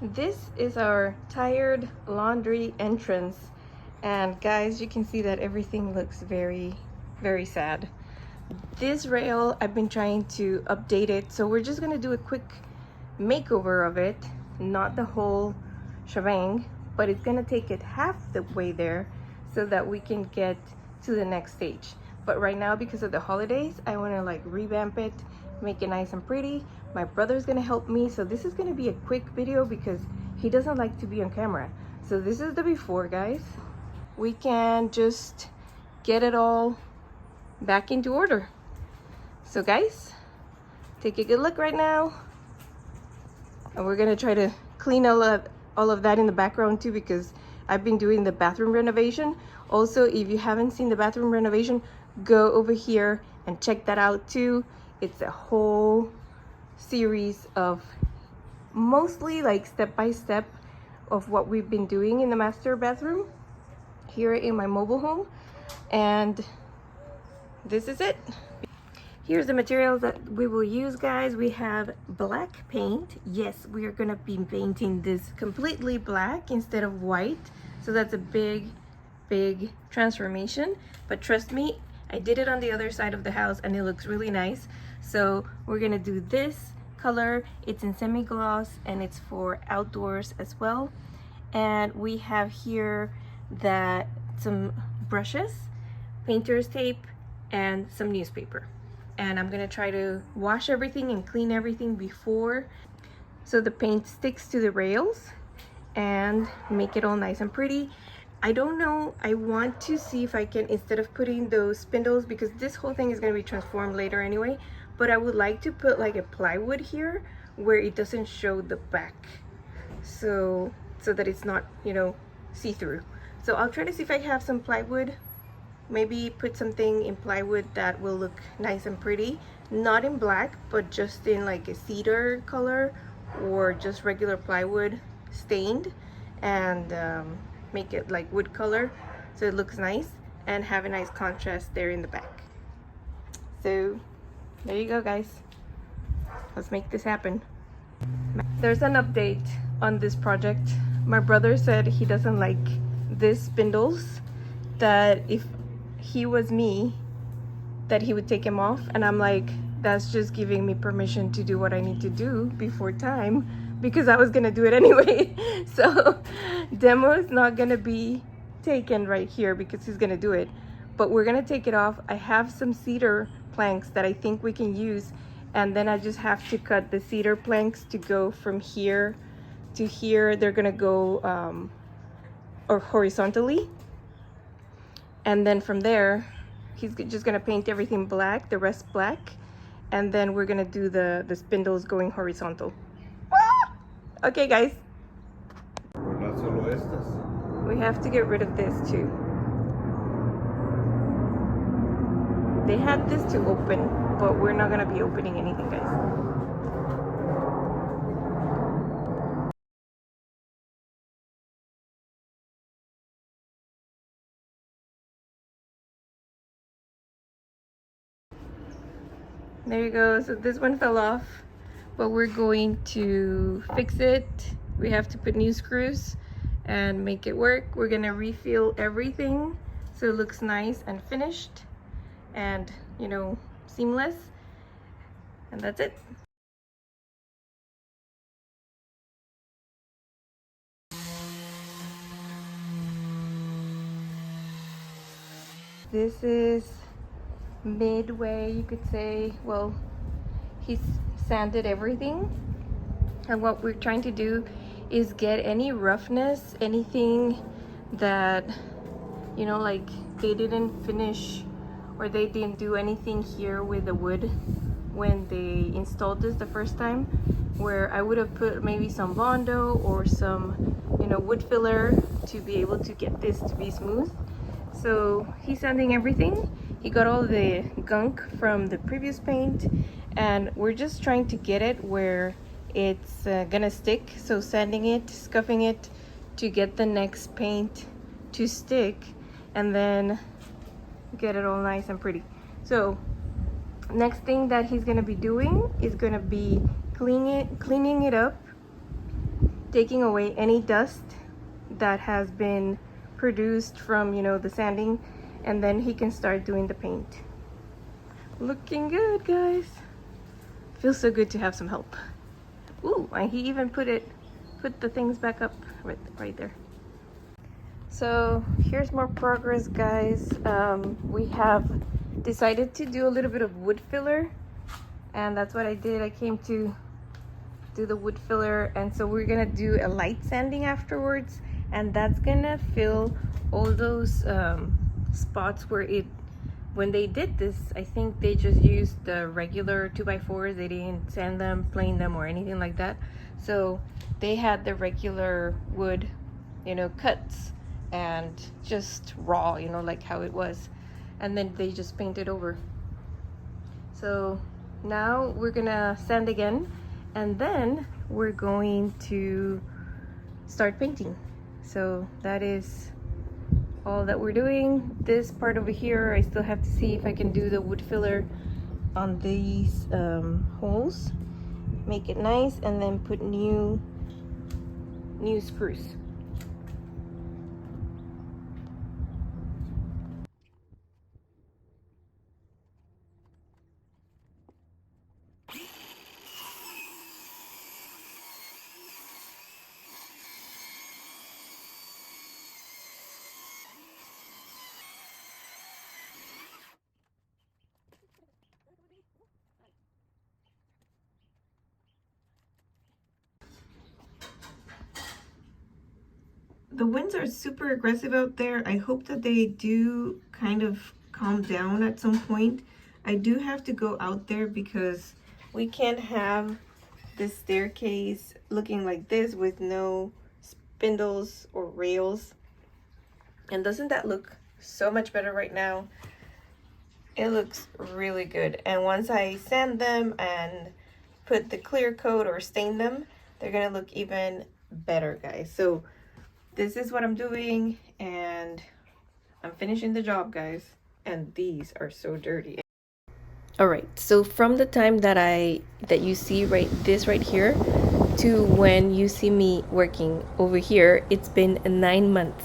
This is our tired laundry entrance, and guys, you can see that everything looks very sad. This rail, I've been trying to update it, so we're just gonna do a quick makeover of it, not the whole shebang, but it's gonna take it half the way there so that we can get to the next stage. But right now, because of the holidays, I want to like revamp it, make it nice and pretty. My brother's gonna help me, so this is gonna be a quick video because he doesn't like to be on camera. So this is the before, guys. We can just get it all back into order. So guys, take a good look right now, and we're gonna try to clean all of that in the background too, because I've been doing the bathroom renovation. Also, if you haven't seen the bathroom renovation, go over here and check that out too. It's a whole series of mostly like step-by-step of what we've been doing in the master bathroom here in my mobile home, and this is it. Here's the materials that we will use, guys. We have black paint. Yes, we are gonna be painting this completely black instead of white, so that's a big transformation, but trust me, I did it on the other side of the house and it looks really nice. So we're gonna do this color. It's in semi-gloss and it's for outdoors as well. And we have here some brushes, painter's tape, and some newspaper. And I'm gonna try to wash everything and clean everything before, so the paint sticks to the rails and make it all nice and pretty. I don't know, I want to see if I can, instead of putting those spindles, because this whole thing is going to be transformed later anyway, but I would like to put like a plywood here where it doesn't show the back, so that it's not, you know, see-through. So I'll try to see if I have some plywood, maybe put something in plywood that will look nice and pretty, not in black, but just in like a cedar color or just regular plywood stained, and make it like wood color so it looks nice and have a nice contrast there in the back. So there you go, guys, let's make this happen. There's an update on this project. My brother said he doesn't like these spindles, that if he was me that he would take him off, and I'm like, that's just giving me permission to do what I need to do before time, because I was gonna do it anyway. So demo is not gonna be taken right here because he's gonna do it, but we're gonna take it off. I have some cedar planks that I think we can use, and then I just have to cut the cedar planks to go from here to here. They're gonna go or horizontally, and then from there he's just gonna paint everything black, the rest black, and then we're gonna do the spindles going horizontal. Okay, guys. Not solo estas. We have to get rid of this too. They had this to open, but we're not gonna be opening anything, guys. There you go. So this one fell off, but we're going to fix it. We have to put new screws and make it work. We're gonna refill everything so it looks nice and finished and, you know, seamless, and that's it. This is midway, you could say. Well, he's sanded everything, and what we're trying to do is get any roughness, anything that, you know, like they didn't finish or they didn't do anything here with the wood when they installed this the first time, where I would have put maybe some Bondo or some, you know, wood filler to be able to get this to be smooth. So he's sanding everything. He got all the gunk from the previous paint, and we're just trying to get it where it's gonna stick. So sanding it, scuffing it to get the next paint to stick, and then get it all nice and pretty. So next thing that he's gonna be doing is gonna be cleaning it up taking away any dust that has been produced from, you know, the sanding, and then he can start doing the paint. Looking good, guys. Feels so good to have some help. Ooh, and he even put the things back up right there. So here's more progress, guys. We have decided to do a little bit of wood filler, and that's what I did. I came to do the wood filler, and so we're gonna do a light sanding afterwards, and that's gonna fill all those spots where when they did this, I think they just used the regular 2x4s. They didn't sand them, plane them, or anything like that. So they had the regular wood, you know, cuts and just raw, you know, like how it was, and then they just painted over. So now we're gonna sand again, and then we're going to start painting. So that is all that we're doing. This part over here, I still have to see if I can do the wood filler on these holes, make it nice, and then put new spruce. The winds are super aggressive out there. I hope that they do kind of calm down at some point. I do have to go out there because we can't have this staircase looking like this with no spindles or rails. And doesn't that look so much better right now? It looks really good. And once I sand them and put the clear coat or stain them, they're gonna look even better, guys. So this is what I'm doing, and I'm finishing the job, guys. And these are so dirty. All right, so from the time that you see this right here to when you see me working over here, it's been 9 months.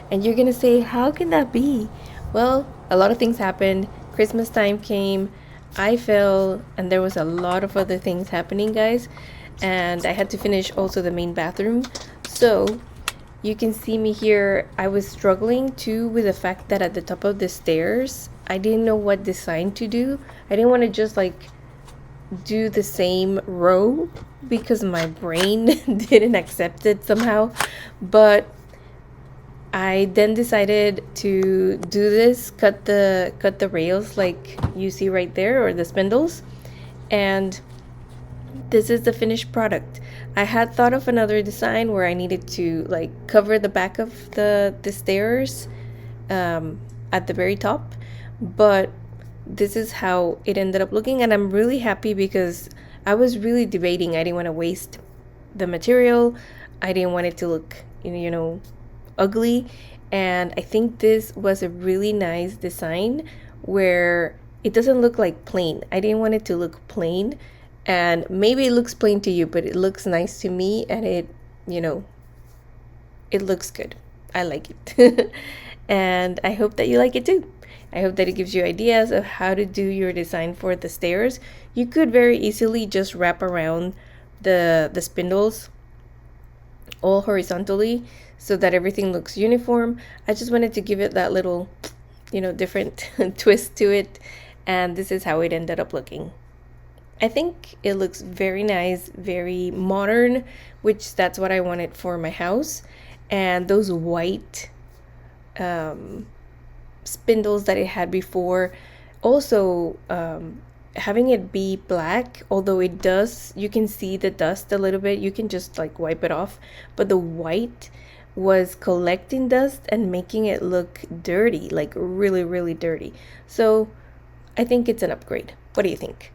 And you're gonna say, how can that be? Well, a lot of things happened. Christmas time came, I fell, and there was a lot of other things happening, guys. And I had to finish also the main bathroom. So you can see me here. I was struggling too with the fact that at the top of the stairs, I didn't know what design to do. I didn't want to just like do the same row because my brain didn't accept it somehow. But I then decided to do this, cut the rails like you see right there, or the spindles, and this is the finished product. I had thought of another design where I needed to like cover the back of the stairs at the very top, but this is how it ended up looking, and I'm really happy because I was really debating. I didn't want to waste the material. I didn't want it to look, you know, ugly, and I think this was a really nice design where it doesn't look like plain. I didn't want it to look plain, and maybe it looks plain to you, but it looks nice to me, and it, you know, it looks good. I like it. And I hope that you like it too. I hope that it gives you ideas of how to do your design for the stairs. You could very easily just wrap around the spindles all horizontally so that everything looks uniform. I just wanted to give it that little, you know, different twist to it, and this is how it ended up looking. I think it looks very nice, very modern, which that's what I wanted for my house. And those white spindles that it had before, also having it be black, although it does, you can see the dust a little bit, you can just like wipe it off, but the white was collecting dust and making it look dirty, like really, really dirty. So I think it's an upgrade. What do you think?